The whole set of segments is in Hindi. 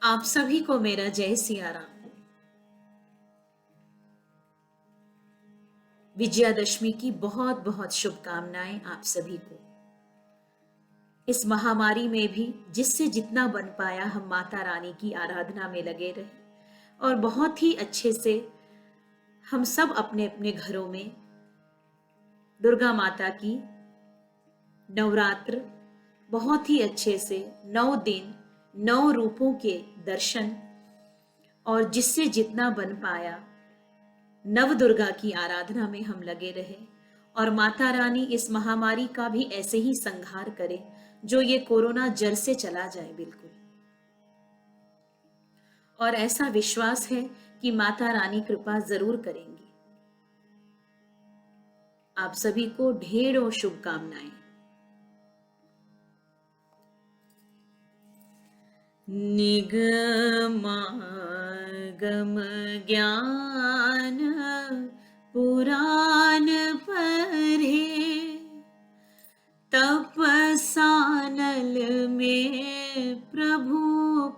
आप सभी को मेरा जय सिया राम। विजयादशमी की बहुत बहुत शुभकामनाएं आप सभी को। इस महामारी में भी जिससे जितना बन पाया हम माता रानी की आराधना में लगे रहे और बहुत ही अच्छे से हम सब अपने अपने घरों में दुर्गा माता की नवरात्र बहुत ही अच्छे से 9 दिन 9 रूपों के दर्शन और जिससे जितना बन पाया नव दुर्गा की आराधना में हम लगे रहे और माता रानी इस महामारी का भी ऐसे ही संहार करे जो ये कोरोना जड़ से चला जाए बिल्कुल। और ऐसा विश्वास है कि माता रानी कृपा जरूर करेंगी। आप सभी को ढेरों शुभकामनाएं। निगमागम ज्ञान पुराण पढ़े तपसानल में प्रभु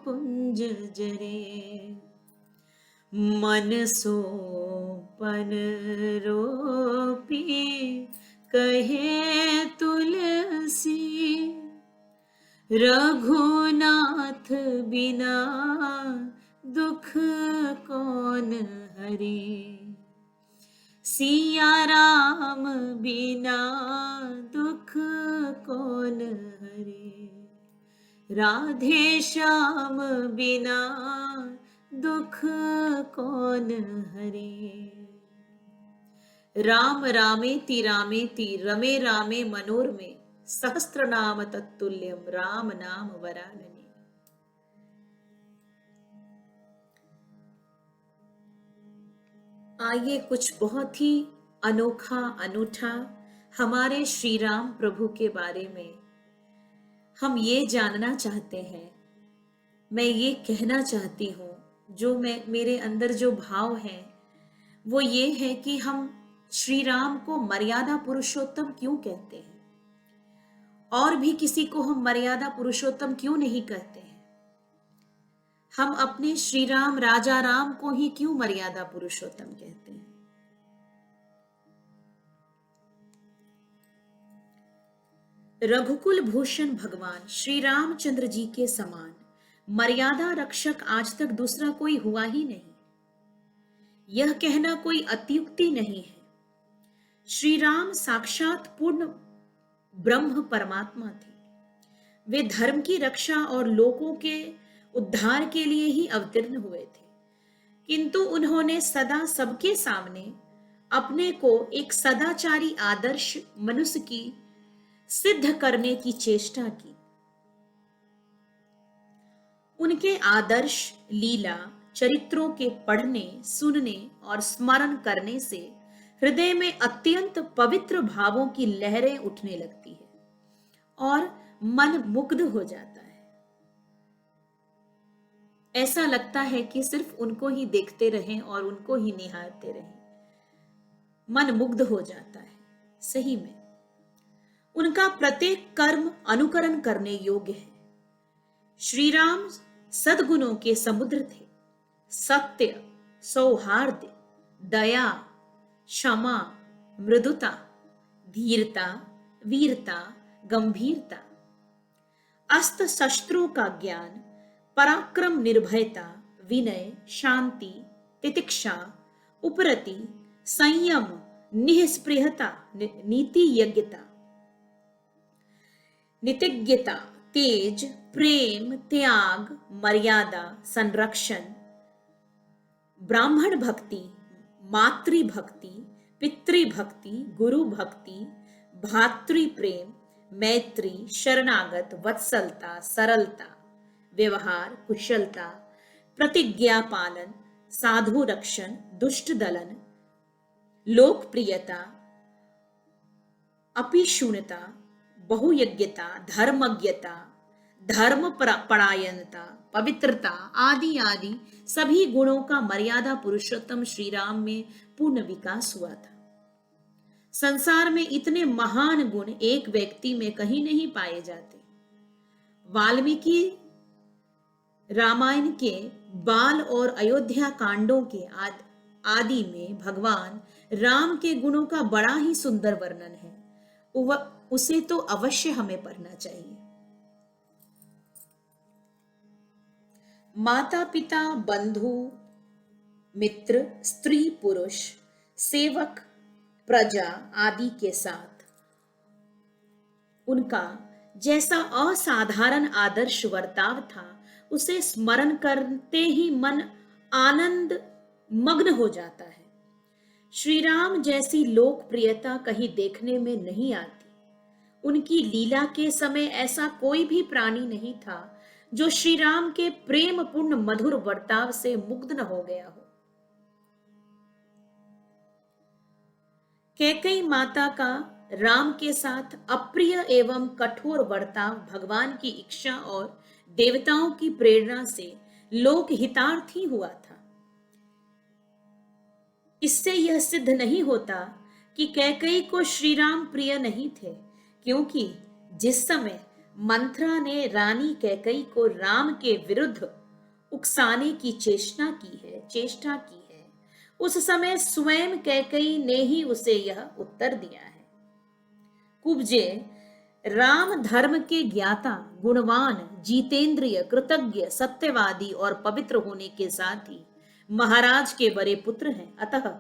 पुंज जरे। मन सोपन रोपी कहे तुलसी रघुनाथ बिना दुख कौन हरे। सिया राम बिना दुख कौन हरे। राधे श्याम बिना दुख कौन हरे। राम रामेति रमे रामे मनोरमे सहस्त्र नाम तत्तुल्यम राम नाम वरानने। आइए कुछ बहुत ही अनोखा अनूठा हमारे श्री राम प्रभु के बारे में हम ये जानना चाहते हैं। मैं ये कहना चाहती हूँ, जो मेरे अंदर जो भाव है वो ये है कि हम श्री राम को मर्यादा पुरुषोत्तम क्यों कहते हैं और भी किसी को हम मर्यादा पुरुषोत्तम क्यों नहीं कहते हैं। हम अपने श्री राम राजा राम को ही क्यों मर्यादा पुरुषोत्तम कहते हैं। रघुकुल भूषण भगवान श्री रामचंद्र जी के समान मर्यादा रक्षक आज तक दूसरा कोई हुआ ही नहीं। यह कहना कोई अत्युक्ति नहीं है। श्री राम साक्षात पूर्ण ब्रह्म परमात्मा थे। वे धर्म की रक्षा और लोगों के उद्धार के लिए ही अवतीर्ण हुए थे, किंतु उन्होंने सदा सबके सामने अपने को एक सदाचारी आदर्श मनुष्य की सिद्ध करने की चेष्टा की। उनके आदर्श लीला चरित्रों के पढ़ने सुनने और स्मरण करने से हृदय में अत्यंत पवित्र भावों की लहरें उठने लगती है और मन मुग्ध हो जाता है। ऐसा लगता है कि सिर्फ उनको ही देखते रहें और उनको ही निहारते रहें। मन मुग्ध हो जाता है। सही में उनका प्रत्येक कर्म अनुकरण करने योग्य है। श्री राम सद्गुणों के समुद्र थे। सत्य, सौहार्द, दया, क्षमा, मृदुता, धीरता, वीरता, गंभीरता, अस्त्र शस्त्रों का ज्ञान, पराक्रम, निर्भयता, विनय, शांति, तितिक्षा, उपरति, संयम, निःस्पृहता, नीति यज्ञता, नितिज्ञता, तेज, प्रेम, त्याग, मर्यादा, संरक्षण, ब्राह्मण भक्ति, मातृभक्ति, पितृभक्ति, गुरु भक्ति, भातृ प्रेम, मैत्री, शरणागत, वत्सलता, सरलता, व्यवहार, कुशलता, प्रतिज्ञा पालन, साधु रक्षण, दुष्ट दलन, लोकप्रियता, अपिशून्यता, बहुयज्ञता, धर्मज्ञता, धर्म परायणता, पवित्रता आदि आदि सभी गुणों का मर्यादा पुरुषोत्तम श्री राम में पूर्ण विकास हुआ था। संसार में इतने महान गुण एक व्यक्ति में कहीं नहीं पाए जाते। वाल्मीकि रामायण के बाल और अयोध्या कांडों के आदि में भगवान राम के गुणों का बड़ा ही सुंदर वर्णन है। उसे तो अवश्य हमें पढ़ना चाहिए। माता पिता, बंधु मित्र, स्त्री पुरुष, सेवक प्रजा आदि के साथ उनका जैसा असाधारण आदर्श वर्ताव था, उसे स्मरण करते ही मन आनंद मग्न हो जाता है। श्री राम जैसी लोकप्रियता कहीं देखने में नहीं आती। उनकी लीला के समय ऐसा कोई भी प्राणी नहीं था जो श्री राम के प्रेम पूर्ण मधुर वर्ताव से मुग्ध न हो गया हो। कैकेयी माता का राम के साथ अप्रिय एवं कठोर वर्ताव भगवान की इच्छा और देवताओं की प्रेरणा से लोक हितार्थ ही हुआ था। इससे यह सिद्ध नहीं होता कि कैकेयी को श्री राम प्रिय नहीं थे, क्योंकि जिस समय मंथरा ने रानी कैकेयी को राम के विरुद्ध उकसाने की चेष्टा की है, उस समय स्वयं कैकेयी ने ही उसे यह उत्तर दिया है। कुब्जे राम धर्म के ज्ञाता, गुणवान, जीतेंद्रिय, कृतज्ञ, सत्यवादी और पवित्र होने के साथ ही महाराज के बड़े पुत्र हैं, अतः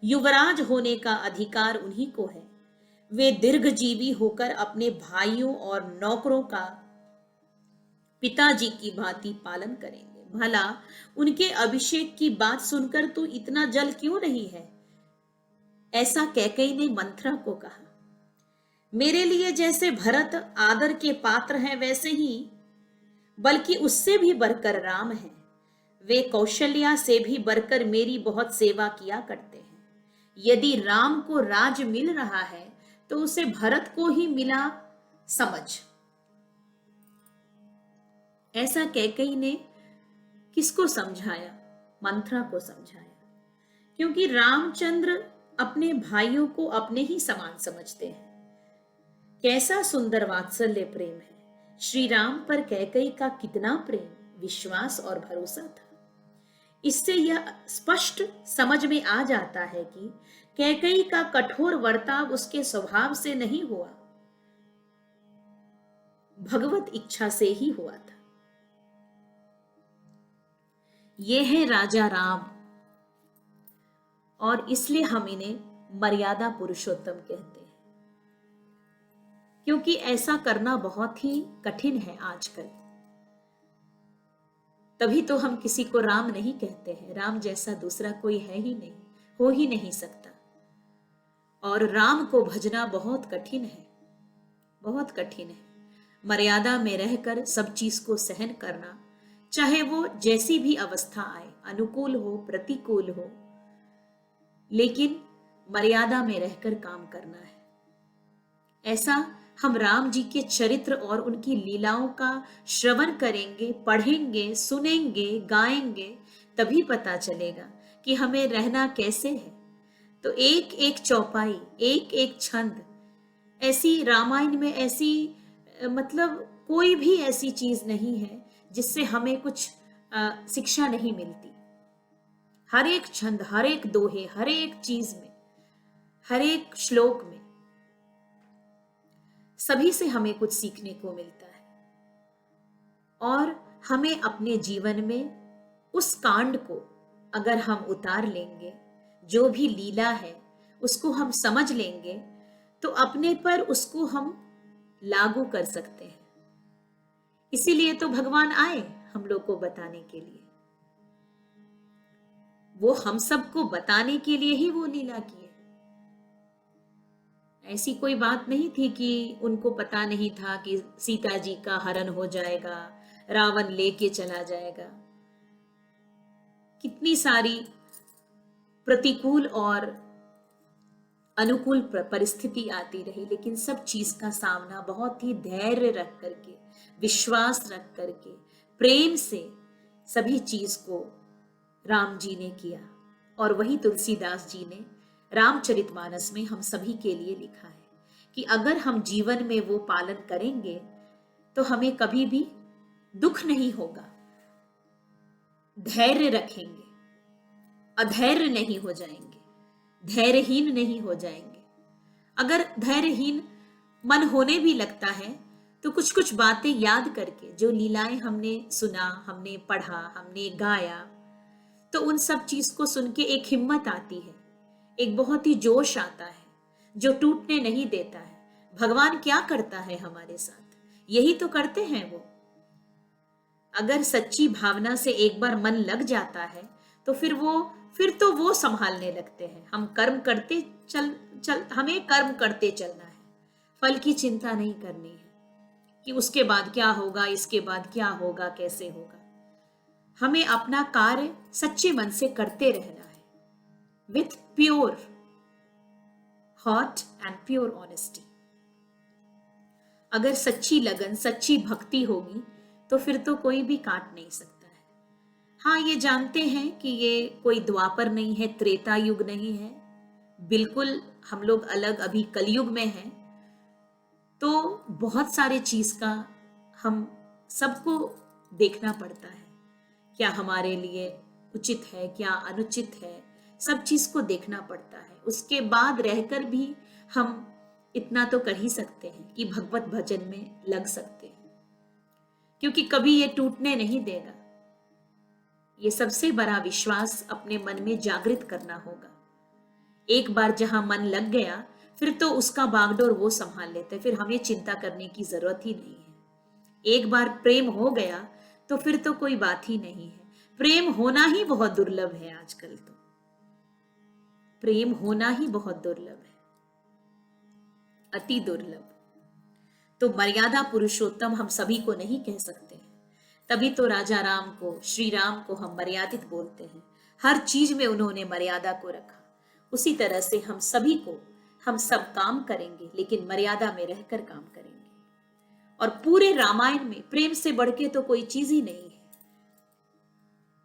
युवराज होने का अधिकार उन्हीं को है। वे दीर्घजीवी होकर अपने भाइयों और नौकरों का पिताजी की भांति पालन करेंगे। भला उनके अभिषेक की बात सुनकर तू इतना जल क्यों रही है? ऐसा कैकेयी ने मंथरा को कहा। मेरे लिए जैसे भरत आदर के पात्र हैं, वैसे ही बल्कि उससे भी बढ़कर राम हैं। वे कौशल्या से भी बढ़कर मेरी बहुत सेवा किया करते हैं। यदि राम को राज मिल रहा है तो उसे भरत को ही मिला समझ। ऐसा कैकेयी ने किसको समझाया? मंथरा को समझाया, क्योंकि रामचंद्र अपने भाइयों को अपने ही समान समझते हैं। कैसा सुंदर वात्सल्य प्रेम है! श्री राम पर कैकेयी का कितना प्रेम, विश्वास और भरोसा था। इससे यह स्पष्ट समझ में आ जाता है कि कैकेयी का कठोर वर्ताव उसके स्वभाव से नहीं हुआ, भगवत इच्छा से ही हुआ था। ये है राजा राम, और इसलिए हम इन्हें मर्यादा पुरुषोत्तम कहते हैं, क्योंकि ऐसा करना बहुत ही कठिन है आजकल। तभी तो हम किसी को राम नहीं कहते हैं। राम जैसा दूसरा कोई है ही नहीं, हो ही नहीं सकता। और राम को भजना बहुत कठिन है, बहुत कठिन है। मर्यादा में रहकर सब चीज को सहन करना, चाहे वो जैसी भी अवस्था आए, अनुकूल हो, प्रतिकूल हो, लेकिन मर्यादा में रहकर काम करना है। ऐसा हम राम जी के चरित्र और उनकी लीलाओं का श्रवण करेंगे, पढ़ेंगे, सुनेंगे, गाएंगे, तभी पता चलेगा कि हमें रहना कैसे है। तो एक एक चौपाई, एक एक छंद, ऐसी रामायण में ऐसी मतलब कोई भी ऐसी चीज नहीं है जिससे हमें कुछ शिक्षा नहीं मिलती। हर एक छंद, हर एक दोहे, हर एक चीज में, हर एक श्लोक में सभी से हमें कुछ सीखने को मिलता है। और हमें अपने जीवन में उस कांड को अगर हम उतार लेंगे, जो भी लीला है उसको हम समझ लेंगे, तो अपने पर उसको हम लागू कर सकते हैं। इसीलिए तो भगवान आए हम लोग को बताने के लिए। वो हम सबको बताने के लिए ही वो लीला किए। ऐसी कोई बात नहीं थी कि उनको पता नहीं था कि सीता जी का हरण हो जाएगा, रावण लेके चला जाएगा। कितनी सारी प्रतिकूल और अनुकूल परिस्थिति आती रही, लेकिन सब चीज का सामना बहुत ही धैर्य रख करके, विश्वास रख करके, प्रेम से सभी चीज को राम जी ने किया। और वही तुलसीदास जी ने रामचरितमानस में हम सभी के लिए लिखा है कि अगर हम जीवन में वो पालन करेंगे तो हमें कभी भी दुख नहीं होगा, धैर्य रखेंगे, अधैर्य नहीं हो जाएंगे, धैर्यहीन नहीं हो जाएंगे। अगर धैर्यहीन मन होने भी लगता है तो कुछ कुछ बातें याद करके, जो लीलाएं हमने सुना, हमने पढ़ा, हमने गाया, तो उन सब चीज को सुन के एक हिम्मत आती है, एक बहुत ही जोश आता है जो टूटने नहीं देता है। भगवान क्या करता है हमारे साथ, यही तो करते हैं वो। अगर सच्ची भावना से एक बार मन लग जाता है तो फिर तो वो संभालने लगते हैं। हम कर्म करते चल हमें कर्म करते चलना है, फल की चिंता नहीं करनी है कि उसके बाद क्या होगा, इसके बाद क्या होगा, कैसे होगा। हमें अपना कार्य सच्चे मन से करते रहना है, with pure heart and pure honesty. अगर सच्ची लगन, सच्ची भक्ति होगी तो फिर तो कोई भी काट नहीं सकता है। हाँ, ये जानते हैं कि ये कोई द्वापर नहीं है, त्रेता युग नहीं है, बिल्कुल हम लोग अलग अभी कलयुग में हैं। तो बहुत सारे चीज का हम सबको देखना पड़ता है, क्या हमारे लिए उचित है, क्या अनुचित है, सब चीज को देखना पड़ता है। उसके बाद रहकर भी हम इतना तो कर ही सकते हैं कि भगवत भजन में लग सकते हैं, क्योंकि कभी ये टूटने नहीं देगा। ये सबसे बड़ा विश्वास अपने मन में जागृत करना होगा। एक बार जहां मन लग गया फिर तो उसका बागडोर वो संभाल लेते, फिर हमें चिंता करने की जरूरत ही नहीं है। एक बार प्रेम हो गया तो फिर तो कोई बात ही नहीं है। प्रेम होना ही बहुत दुर्लभ है आजकल, तो प्रेम होना ही बहुत दुर्लभ है, अति दुर्लभ। तो मर्यादा पुरुषोत्तम हम सभी को नहीं कह सकते हैं, तभी तो राजा राम को, श्री राम को हम मर्यादित बोलते हैं। हर चीज में उन्होंने मर्यादा को रखा। उसी तरह से हम सभी को, हम सब काम करेंगे लेकिन मर्यादा में रहकर काम करेंगे। और पूरे रामायण में प्रेम से बढ़ के तो कोई चीज ही नहीं है।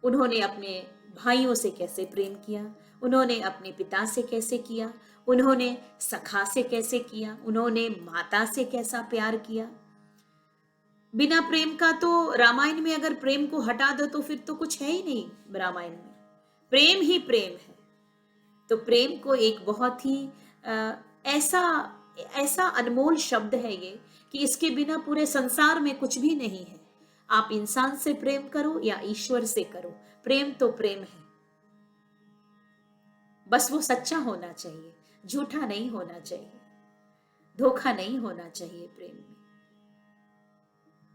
उन्होंने अपने भाइयों से कैसे प्रेम किया, उन्होंने अपने पिता से कैसे किया, उन्होंने सखा से कैसे किया, उन्होंने माता से कैसा प्यार किया। बिना प्रेम का तो रामायण में अगर प्रेम को हटा दो तो फिर तो कुछ है ही नहीं रामायण में। प्रेम ही प्रेम है। तो प्रेम को एक बहुत ही ऐसा ऐसा अनमोल शब्द है ये कि इसके बिना पूरे संसार में कुछ भी नहीं है। आप इंसान से प्रेम करो या ईश्वर से करो, प्रेम तो प्रेम है। बस वो सच्चा होना चाहिए, झूठा नहीं होना चाहिए, धोखा नहीं होना चाहिए प्रेम में।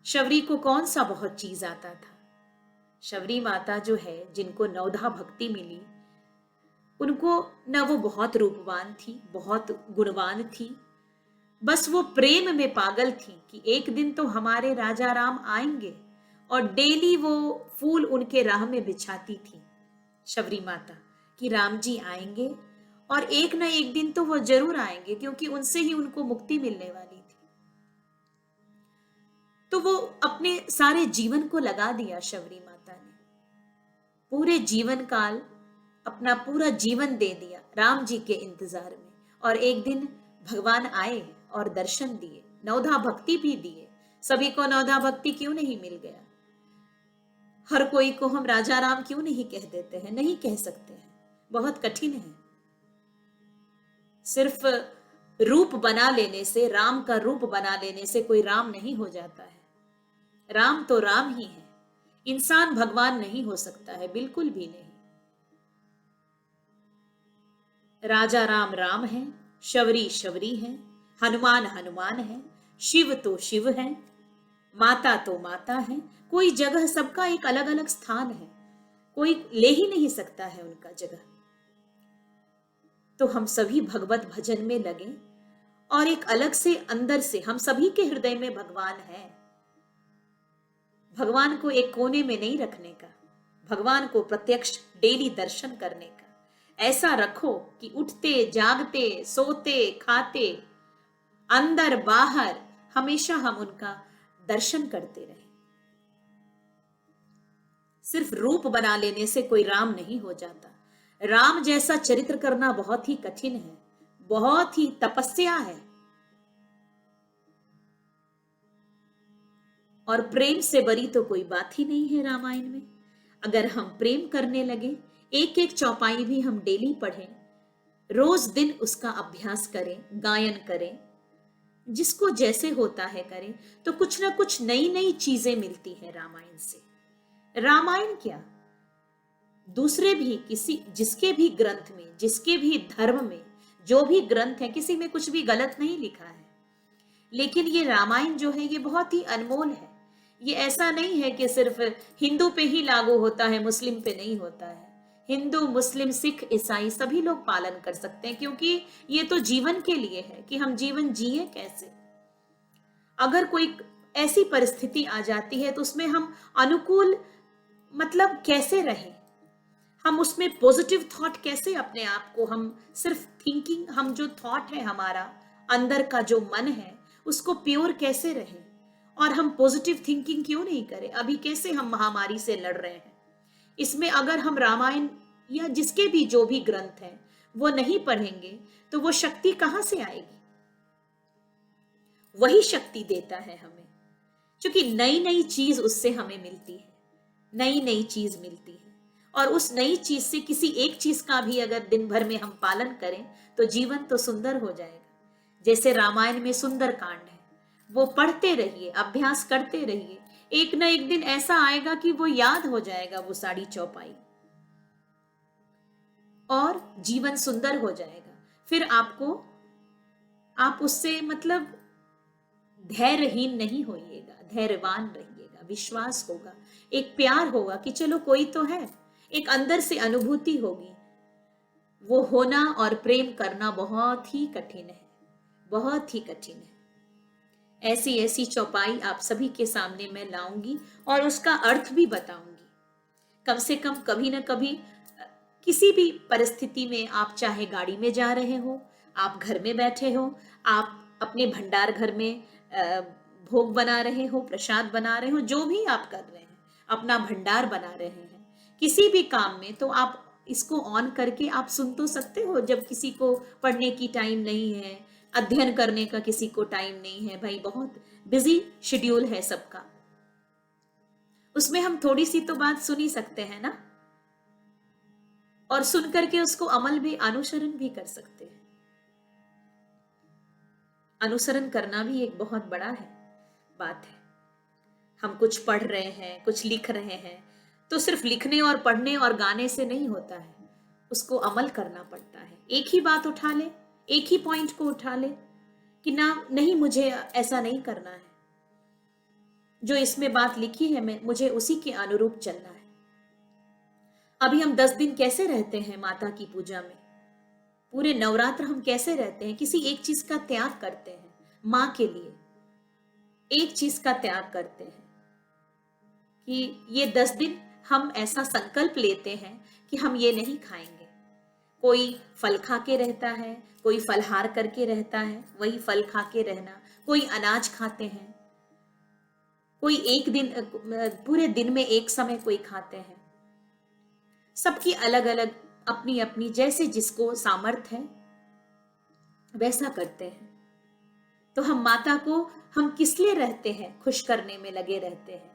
शबरी को कौन सा बहुत चीज आता था। शबरी माता जो है, जिनको नवधा भक्ति मिली, उनको न वो बहुत रूपवान थी, बहुत गुणवान थी, बस वो प्रेम में पागल थी कि एक दिन तो हमारे राजा राम आएंगे। और डेली वो फूल उनके राह में बिछाती थी शबरी माता कि राम जी आएंगे और एक ना एक दिन तो वो जरूर आएंगे, क्योंकि उनसे ही उनको मुक्ति मिलने वाली थी। तो वो अपने सारे जीवन को लगा दिया शबरी माता ने, पूरे जीवन काल अपना पूरा जीवन दे दिया राम जी के इंतजार में। और एक दिन भगवान आए और दर्शन दिए, नवधा भक्ति भी दिए। सभी को नवधा भक्ति क्यों नहीं मिल गया? हर कोई को हम राजा राम क्यों नहीं कह देते हैं? नहीं कह सकते हैं, बहुत कठिन है। सिर्फ रूप बना लेने से, राम का रूप बना लेने से कोई राम नहीं हो जाता है। राम तो राम ही है, इंसान भगवान नहीं हो सकता है, बिल्कुल भी नहीं। राजा राम राम है, शबरी शबरी है, हनुमान हनुमान है, शिव तो शिव है, माता तो माता है। कोई जगह, सबका एक अलग अलग स्थान है, कोई ले ही नहीं सकता है उनका जगह। तो हम सभी भगवत भजन में लगे और एक अलग से अंदर से हम सभी के हृदय में भगवान है। भगवान को एक कोने में नहीं रखने का, भगवान को प्रत्यक्ष डेली दर्शन करने का। ऐसा रखो कि उठते जागते सोते खाते अंदर बाहर हमेशा हम उनका दर्शन करते रहे। सिर्फ रूप बना लेने से कोई राम नहीं हो जाता। राम जैसा चरित्र करना बहुत ही कठिन है, बहुत ही तपस्या है। और प्रेम से बड़ी तो कोई बात ही नहीं है रामायण में। अगर हम प्रेम करने लगे, एक एक चौपाई भी हम डेली पढ़ें, रोज दिन उसका अभ्यास करें, गायन करें, जिसको जैसे होता है करें, तो कुछ ना कुछ नई नई चीजें मिलती है रामायण से। रामायण क्या, दूसरे भी किसी जिसके भी ग्रंथ में, जिसके भी धर्म में जो भी ग्रंथ है, किसी में कुछ भी गलत नहीं लिखा है, लेकिन ये रामायण जो है ये बहुत ही अनमोल है। ये ऐसा नहीं है कि सिर्फ हिंदू पे ही लागू होता है, मुस्लिम पे नहीं होता है। हिंदू, मुस्लिम, सिख, ईसाई सभी लोग पालन कर सकते हैं, क्योंकि ये तो जीवन के लिए है कि हम जीवन जिए कैसे। अगर कोई ऐसी परिस्थिति आ जाती है तो उसमें हम अनुकूल मतलब कैसे रहें, हम उसमें पॉजिटिव थॉट कैसे, अपने आप को हम सिर्फ थिंकिंग, हम जो थॉट है हमारा अंदर का जो मन है उसको प्योर कैसे रहें, और हम पॉजिटिव थिंकिंग क्यों नहीं करें। अभी कैसे हम महामारी से लड़ रहे हैं, इसमें अगर हम रामायण या जिसके भी जो भी ग्रंथ हैं वो नहीं पढ़ेंगे तो वो शक्ति कहां से आएगी। वही शक्ति देता है हमें, क्योंकि नई नई चीज उससे हमें मिलती है, नई नई चीज मिलती है, और उस नई चीज से किसी एक चीज का भी अगर दिन भर में हम पालन करें तो जीवन तो सुंदर हो जाएगा। जैसे रामायण में सुंदर कांड है, वो पढ़ते रहिए, अभ्यास करते रहिए, एक ना एक दिन ऐसा आएगा कि वो याद हो जाएगा, वो साड़ी चौपाई, और जीवन सुंदर हो जाएगा। फिर आप उससे मतलब धैर्यहीन नहीं होइएगा, धैर्यवान रहिएगा, विश्वास होगा, एक प्यार होगा कि चलो कोई तो है, एक अंदर से अनुभूति होगी। वो होना और प्रेम करना बहुत ही कठिन है, बहुत ही कठिन है। ऐसी ऐसी चौपाई आप सभी के सामने मैं लाऊंगी और उसका अर्थ भी बताऊंगी। कम से कम कभी ना कभी किसी भी परिस्थिति में, आप चाहे गाड़ी में जा रहे हो, आप घर में बैठे हो, आप अपने भंडार घर में भोग बना रहे हो, प्रसाद बना रहे हो, जो भी आप कर रहे हैं, अपना भंडार बना रहे हैं, किसी भी काम में, तो आप इसको ऑन करके आप सुन तो सकते हो। जब किसी को पढ़ने की टाइम नहीं है, अध्ययन करने का किसी को टाइम नहीं है, भाई बहुत बिजी शेड्यूल है सबका, उसमें हम थोड़ी सी तो बात सुन ही सकते हैं ना, और सुन करके उसको अमल भी, अनुसरण भी कर सकते हैं। अनुसरण करना भी एक बहुत बड़ा है बात है। हम कुछ पढ़ रहे हैं, कुछ लिख रहे हैं, तो सिर्फ लिखने और पढ़ने और गाने से नहीं होता है, उसको अमल करना पड़ता है। एक ही बात उठा ले, एक ही पॉइंट को उठा ले कि ना, नहीं मुझे ऐसा नहीं करना है, जो इसमें बात लिखी है मैं, मुझे उसी के अनुरूप चलना है। अभी हम 10 दिन कैसे रहते हैं माता की पूजा में, पूरे नवरात्र हम कैसे रहते हैं, किसी एक चीज का त्याग करते हैं मां के लिए, एक चीज का त्याग करते हैं कि ये 10 दिन हम ऐसा संकल्प लेते हैं कि हम ये नहीं खाएंगे। कोई फल खा के रहता है, कोई फलहार करके रहता है, वही फल खा के रहना, कोई अनाज खाते हैं, कोई एक दिन पूरे दिन में एक समय कोई खाते हैं। सबकी अलग अलग अपनी अपनी, जैसे जिसको सामर्थ्य है वैसा करते हैं। तो हम माता को हम किस लिए रहते हैं, खुश करने में लगे रहते हैं।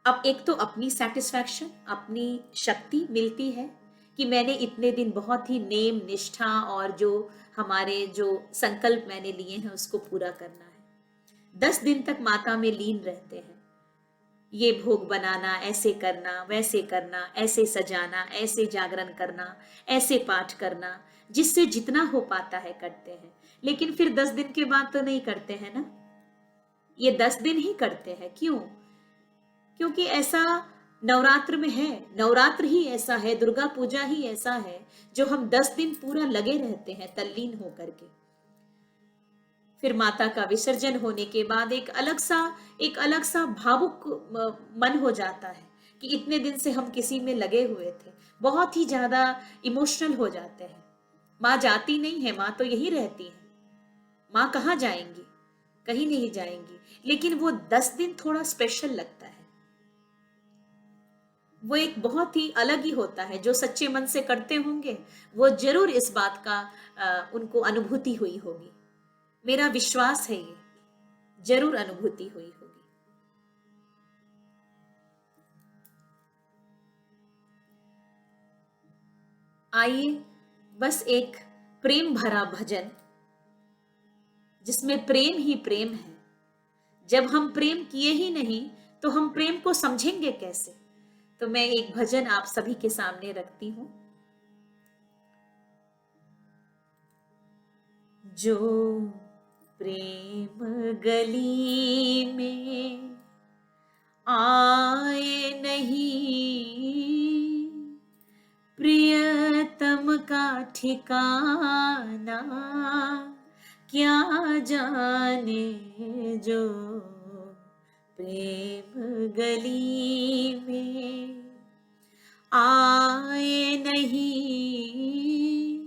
अब एक तो अपनी सेटिस्फैक्शन, अपनी शक्ति मिलती है कि मैंने इतने दिन बहुत ही नेम निष्ठा और जो हमारे जो संकल्प मैंने लिए हैं उसको पूरा करना है। 10 दिन तक माता में लीन रहते हैं, ये भोग बनाना, ऐसे करना, वैसे करना, ऐसे सजाना, ऐसे जागरण करना, ऐसे पाठ करना, जिससे जितना हो पाता है करते हैं। लेकिन फिर 10 दिन के बाद तो नहीं करते हैं ना, ये 10 दिन ही करते हैं। क्यों? क्योंकि ऐसा नवरात्र में है, नवरात्र ही ऐसा है, दुर्गा पूजा ही ऐसा है जो हम 10 दिन पूरा लगे रहते हैं तल्लीन होकर के। फिर माता का विसर्जन होने के बाद एक अलग सा भावुक मन हो जाता है कि इतने दिन से हम किसी में लगे हुए थे, बहुत ही ज्यादा इमोशनल हो जाते हैं। माँ जाती नहीं है, माँ तो यही रहती है, माँ कहाँ जाएंगी, कहीं नहीं जाएंगी, लेकिन वो 10 दिन थोड़ा स्पेशल लगता है। वो एक बहुत ही अलग ही होता है। जो सच्चे मन से करते होंगे वो जरूर इस बात का उनको अनुभूति हुई होगी, मेरा विश्वास है, ये जरूर अनुभूति हुई होगी। आइए बस एक प्रेम भरा भजन जिसमें प्रेम ही प्रेम है। जब हम प्रेम किए ही नहीं तो हम प्रेम को समझेंगे कैसे। तो मैं एक भजन आप सभी के सामने रखती हूं। जो प्रेम गली में आए नहीं, प्रियतम का ठिकाना क्या जाने। जो प्रेम गली में आए नहीं,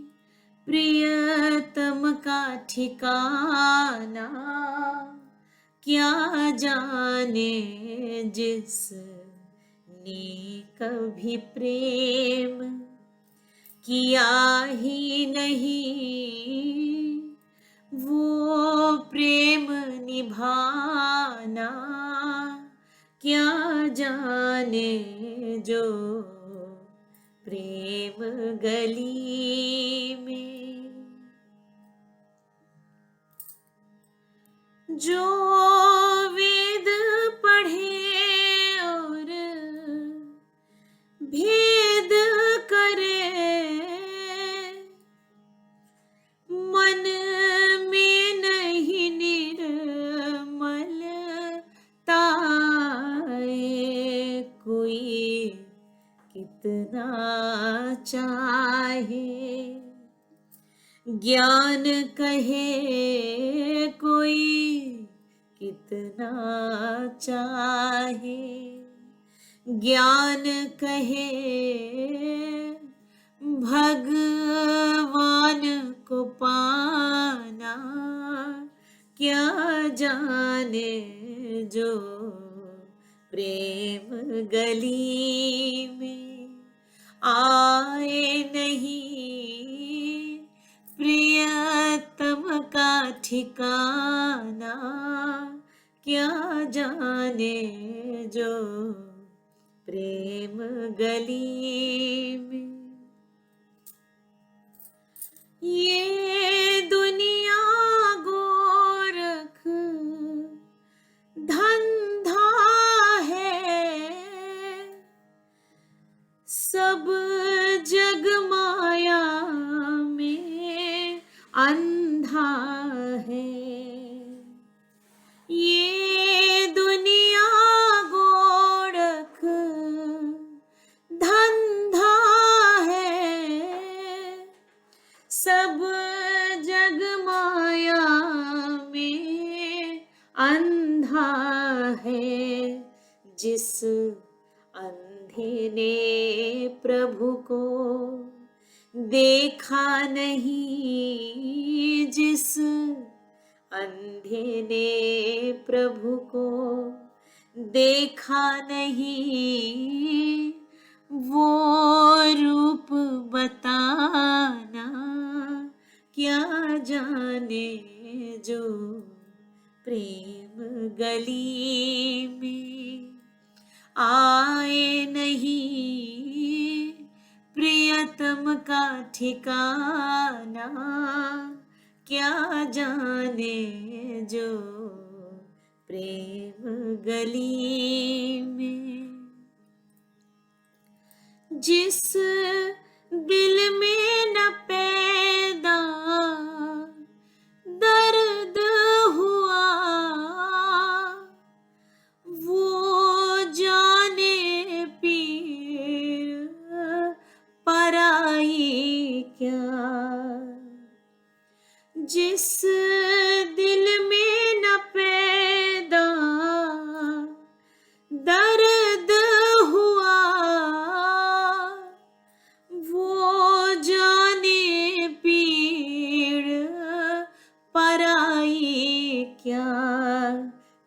प्रियतम का ठिकाना क्या जाने। जिसने कभी प्रेम किया ही नहीं, वो प्रेम निभाना क्या जाने। जो प्रेम गली में, जो वेद पढ़े और भेद करे, मन में नहीं निर्मलता कोई कितना चाहे। ज्ञान कहे कोई कितना चाहे, ज्ञान कहे भगवान को पाना क्या जाने। जो प्रेम गली में आए नहीं, प्रियतम का ठिकाना क्या जाने। जो प्रेम गली में, ये दुनिया गोरख धंधा है, सब जग माया में अंधा है। ये दुनिया गोरख धंधा है, सब जग माया में अंधा है। जिस अंधे ने प्रभु को देखा नहीं, जिस अंधे ने प्रभु को देखा नहीं, वो रूप बताना क्या जाने। जो प्रेम गली में आए नहीं, प्रियतम का ठिकाना क्या जाने। जो प्रेम गली में, जिस दिल में न पैदा दर्द हुआ, वो जाने पीर पराई क्या। जिस दिल में न पैदा दर्द हुआ, वो जाने पीड़ पराई क्या।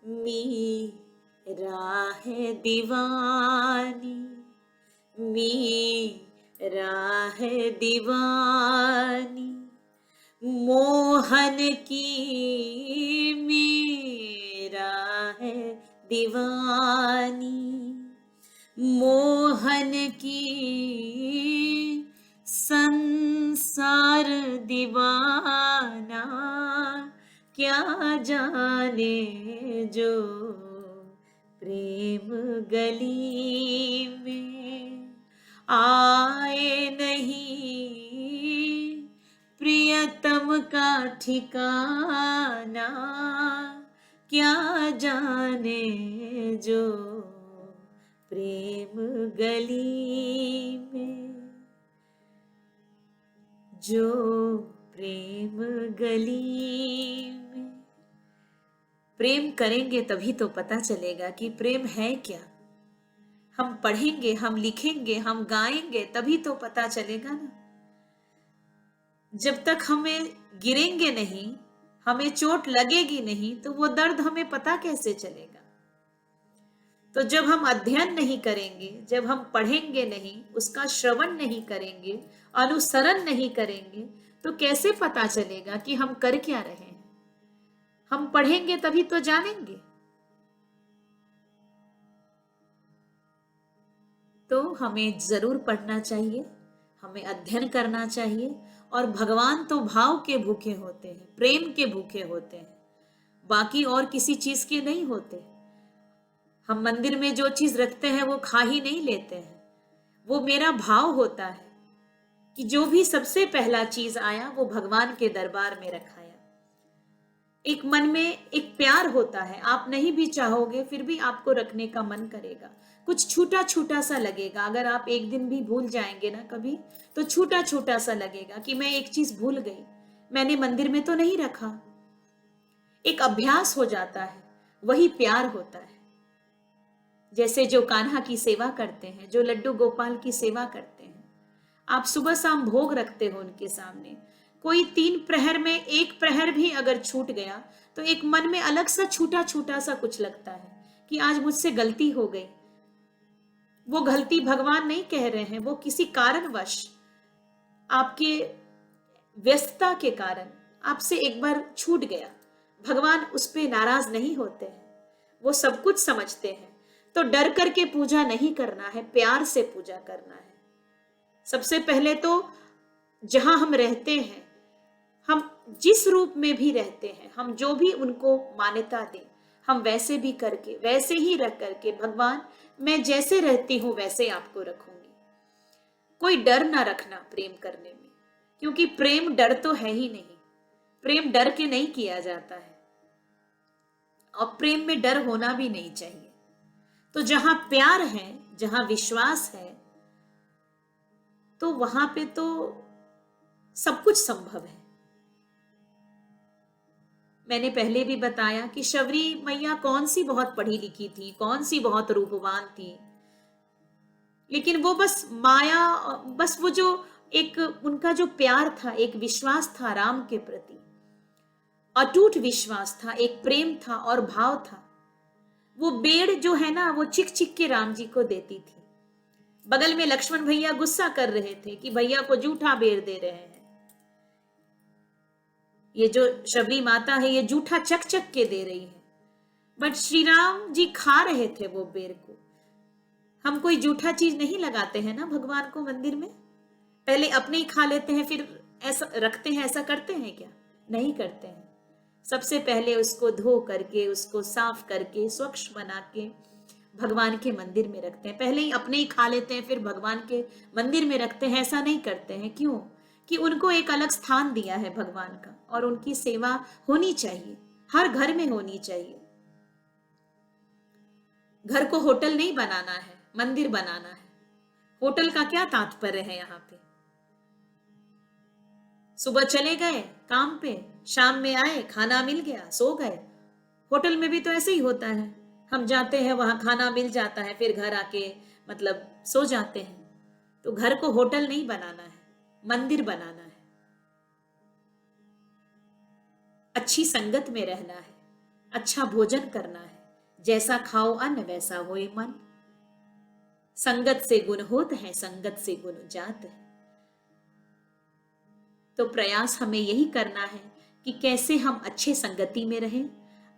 मीरा है दीवानी, मीरा है दीवानी, मोहन की मीरा है दीवानी, मोहन की संग दीवाना, क्या जाने जो प्रेम गली में आए नहीं, प्रियतम का ठिकाना, क्या जाने जो प्रेम गली में, जो प्रेम गली में। प्रेम करेंगे तभी तो पता चलेगा कि प्रेम है क्या। हम पढ़ेंगे, हम लिखेंगे, हम गाएंगे, तभी तो पता चलेगा ना। जब तक हमें गिरेंगे नहीं, हमें चोट लगेगी नहीं, तो वो दर्द हमें पता कैसे चलेगा। तो जब हम अध्ययन नहीं करेंगे, जब हम पढ़ेंगे नहीं, उसका श्रवण नहीं करेंगे, अनुसरण नहीं करेंगे, तो कैसे पता चलेगा कि हम कर क्या रहे हैं। हम पढ़ेंगे तभी तो जानेंगे। तो हमें जरूर पढ़ना चाहिए, हमें अध्ययन करना चाहिए। और भगवान तो भाव के भूखे होते हैं, प्रेम के भूखे होते हैं, बाकी और किसी चीज के नहीं होते। हम मंदिर में जो चीज रखते हैं वो खा ही नहीं लेते हैं। वो मेरा भाव होता है कि जो भी सबसे पहला चीज आया वो भगवान के दरबार में रखाया। एक मन में एक प्यार होता है, आप नहीं भी चाहोगे फिर भी आपको रखने का मन करेगा। कुछ छोटा छोटा सा लगेगा, अगर आप एक दिन भी भूल जाएंगे ना कभी, तो छोटा छोटा सा लगेगा कि मैं एक चीज भूल गई, मैंने मंदिर में तो नहीं रखा। एक अभ्यास हो जाता है, वही प्यार होता है। जैसे जो कान्हा की सेवा करते हैं, जो लड्डू गोपाल की सेवा करते हैं, आप सुबह शाम भोग रखते हो उनके सामने। कोई 3 प्रहर में 1 प्रहर भी अगर छूट गया तो एक मन में अलग सा छोटा छोटा सा कुछ लगता है कि आज मुझसे गलती हो गई। वो गलती भगवान नहीं कह रहे हैं, वो किसी कारणवश, आपके व्यस्तता के कारण आपसे एक बार छूट गया। भगवान उस पे नाराज नहीं होते हैं, वो सब कुछ समझते हैं। तो डर करके पूजा नहीं करना है, प्यार से पूजा करना है। सबसे पहले तो जहां हम रहते हैं, हम जिस रूप में भी रहते हैं, हम जो भी उनको मान्यता दें, हम वैसे भी करके, वैसे ही रख करके, भगवान मैं जैसे रहती हूं वैसे आपको रखूंगी। कोई डर ना रखना प्रेम करने में, क्योंकि प्रेम डर तो है ही नहीं। प्रेम डर के नहीं किया जाता है, और प्रेम में डर होना भी नहीं चाहिए। तो जहां प्यार है, जहां विश्वास है, तो वहां पे तो सब कुछ संभव है। मैंने पहले भी बताया कि शबरी मैया कौन सी बहुत पढ़ी लिखी थी, कौन सी बहुत रूपवान थी, लेकिन वो बस माया, बस वो जो एक उनका जो प्यार था, एक विश्वास था राम के प्रति, अटूट विश्वास था, एक प्रेम था और भाव था। वो बेड़ जो है ना, वो चिक चिक के राम जी को देती थी। बगल में लक्ष्मण भैया गुस्सा कर रहे थे कि भैया को जूठा बेर दे रहे हैं, ये जो शबरी माता है ये जूठा चक चक के दे रही है। बट श्री राम जी खा रहे थे वो बेर को। हम कोई जूठा चीज नहीं लगाते हैं ना भगवान को मंदिर में, पहले अपने ही खा लेते हैं फिर ऐसा रखते हैं, ऐसा करते हैं क्या? नहीं करते हैं। सबसे पहले उसको धो करके, उसको साफ करके, स्वच्छ बना के भगवान के मंदिर में रखते हैं। पहले ही अपने ही खा लेते हैं फिर भगवान के मंदिर में रखते हैं, ऐसा नहीं करते हैं। क्यों? कि उनको एक अलग स्थान दिया है भगवान का, और उनकी सेवा होनी चाहिए, हर घर में होनी चाहिए। घर को होटल नहीं बनाना है, मंदिर बनाना है। होटल का क्या तात्पर्य है? यहाँ पे सुबह चले गए काम पे, शाम में आए, खाना मिल गया, सो गए। होटल में भी तो ऐसे ही होता है, हम जाते हैं वहां खाना मिल जाता है, फिर घर आके मतलब सो जाते हैं। तो घर को होटल नहीं बनाना है, मंदिर बनाना है। अच्छी संगत में रहना है, अच्छा भोजन करना है, जैसा खाओ अन्न वैसा होए मन। संगत से गुण होत है, संगत से गुण जात है। तो प्रयास हमें यही करना है कि कैसे हम अच्छे संगति में रहें,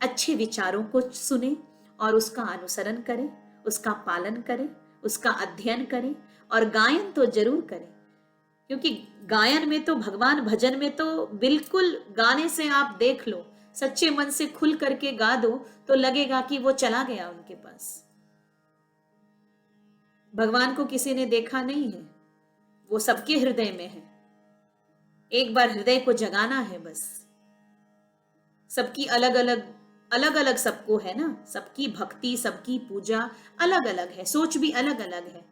अच्छे विचारों को सुने और उसका अनुसरण करें, उसका पालन करें, उसका अध्ययन करें और गायन तो जरूर करें। क्योंकि गायन में तो, भगवान भजन में तो बिल्कुल गाने से आप देख लो, सच्चे मन से खुल करके गा दो तो लगेगा कि वो चला गया उनके पास। भगवान को किसी ने देखा नहीं है, वो सबके हृदय में है। एक बार हृदय को जगाना है बस। सबकी अलग अलग सबको है ना, सबकी भक्ति, सबकी पूजा अलग अलग है, सोच भी अलग अलग है।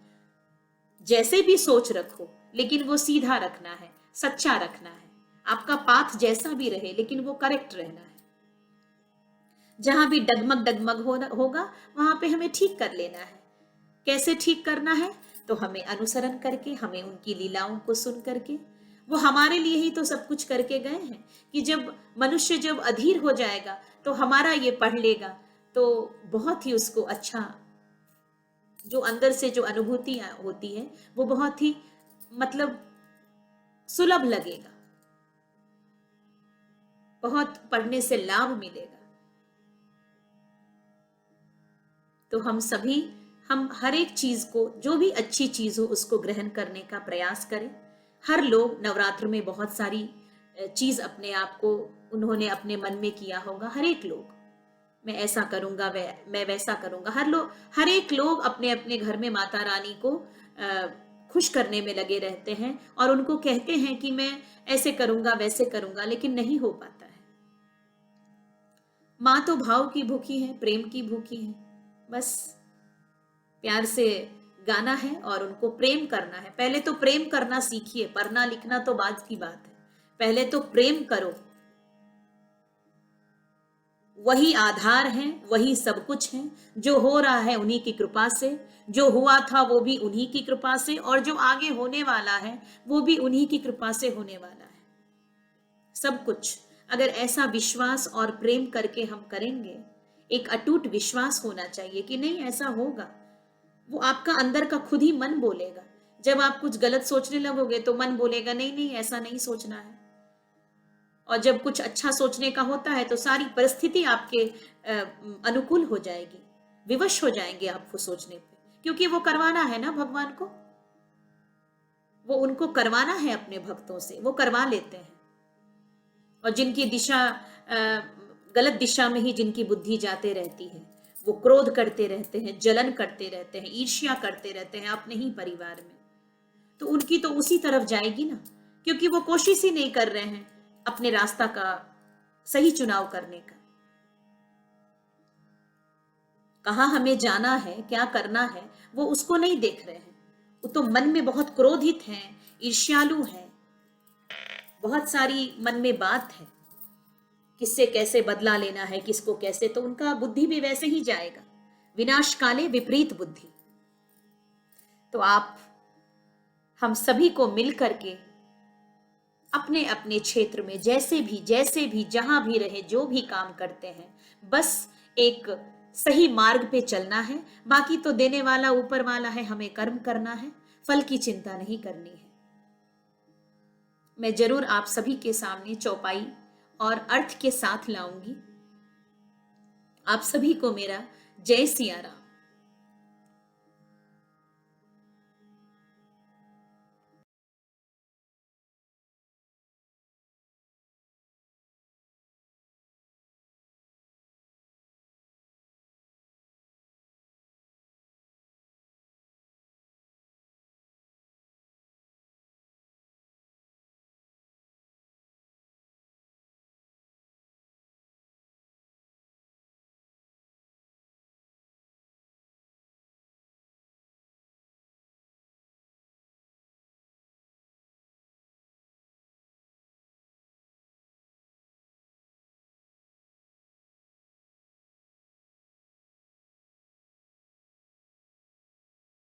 जैसे भी सोच रखो लेकिन वो सीधा रखना है, सच्चा रखना है। आपका पाथ जैसा भी रहे लेकिन वो करेक्ट रहना है। जहां भी डगमग डगमग होगा वहां पे हमें ठीक कर लेना है। कैसे ठीक करना है? तो हमें अनुसरण करके, हमें उनकी लीलाओं को सुन करके। वो हमारे लिए ही तो सब कुछ करके गए हैं कि जब मनुष्य जब अधीर हो जाएगा तो हमारा ये पढ़ लेगा तो बहुत ही उसको अच्छा, जो अंदर से जो अनुभूति होती है वो बहुत ही मतलब सुलभ लगेगा, बहुत पढ़ने से लाभ मिलेगा। तो हम हर एक चीज को, जो भी अच्छी चीज हो उसको ग्रहण करने का प्रयास करें। हर लोग नवरात्र में बहुत सारी चीज अपने आप को उन्होंने अपने मन में किया होगा। हर एक लोग, मैं ऐसा करूंगा, मैं वैसा करूंगा। हर एक लोग अपने अपने घर में माता रानी को खुश करने में लगे रहते हैं और उनको कहते हैं कि मैं ऐसे करूंगा वैसे करूंगा, लेकिन नहीं हो पाता है। माँ तो भाव की भूखी है, प्रेम की भूखी है। बस प्यार से गाना है और उनको प्रेम करना है। पहले तो प्रेम करना सीखिए, पढ़ना लिखना तो बाद की बात है। पहले तो प्रेम करो, वही आधार है, वही सब कुछ है। जो हो रहा है उन्हीं की कृपा से, जो हुआ था वो भी उन्हीं की कृपा से, और जो आगे होने वाला है वो भी उन्हीं की कृपा से होने वाला है। सब कुछ अगर ऐसा विश्वास और प्रेम करके हम करेंगे, एक अटूट विश्वास होना चाहिए कि नहीं ऐसा होगा। वो आपका अंदर का खुद ही मन बोलेगा। जब आप कुछ गलत सोचने लगोगे तो मन बोलेगा नहीं नहीं ऐसा नहीं सोचना है। और जब कुछ अच्छा सोचने का होता है तो सारी परिस्थिति आपके अनुकूल हो जाएगी, विवश हो जाएंगे आपको सोचने पे, क्योंकि वो करवाना है ना भगवान को, वो उनको करवाना है अपने भक्तों से, वो करवा लेते हैं। और जिनकी दिशा गलत दिशा में ही जिनकी बुद्धि जाते रहती है, वो क्रोध करते रहते हैं, जलन करते रहते हैं, ईर्ष्या करते रहते हैं अपने ही परिवार में, तो उनकी तो उसी तरफ जाएगी ना, क्योंकि वो कोशिश ही नहीं कर रहे हैं अपने रास्ता का सही चुनाव करने का। कहाँ हमें जाना है, क्या करना है, वो उसको नहीं देख रहे हैं। वो तो मन में बहुत क्रोधित हैं, ईर्ष्यालु हैं, बहुत सारी मन में बात है, किससे कैसे बदला लेना है, किसको कैसे, तो उनका बुद्धि भी वैसे ही जाएगा। विनाश काले विपरीत बुद्धि। तो आप हम सभी को मिल करके अपने अपने क्षेत्र में जैसे भी जहां भी रहे, जो भी काम करते हैं, बस एक सही मार्ग पे चलना है। बाकी तो देने वाला ऊपर वाला है, हमें कर्म करना है, फल की चिंता नहीं करनी है। मैं जरूर आप सभी के सामने चौपाई और अर्थ के साथ लाऊंगी। आप सभी को मेरा जय सिया राम।